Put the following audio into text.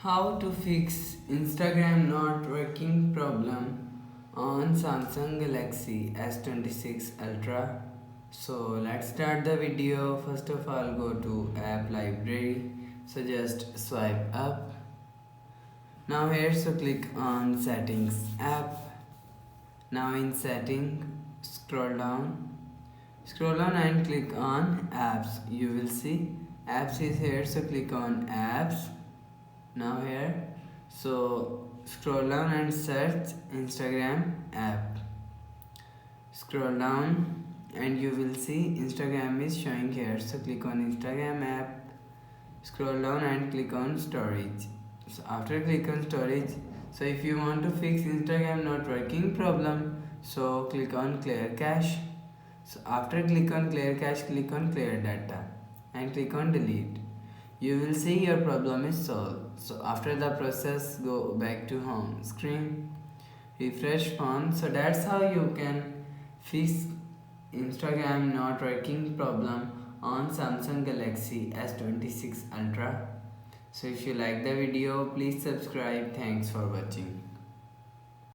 How to fix Instagram not working problem on Samsung Galaxy S26 Ultra. So let's start the video. First of all, go to app library. So just swipe up. Now here, so click on settings app. Now in setting, scroll down and click on apps. You will see apps is here, so click on apps. Now here, so scroll down and search Instagram app. Scroll down and you will see Instagram is showing here, so click on Instagram app. Scroll down and click on storage. So after click on storage, so if you want to fix Instagram not working problem, so click on clear cache. So after click on clear cache, click on clear data and click on delete. You will see your problem is solved. So after the process, go back to home screen, refresh phone. So that's how you can fix Instagram not working problem on Samsung Galaxy S26 Ultra. So if you like the video, please subscribe. Thanks for watching.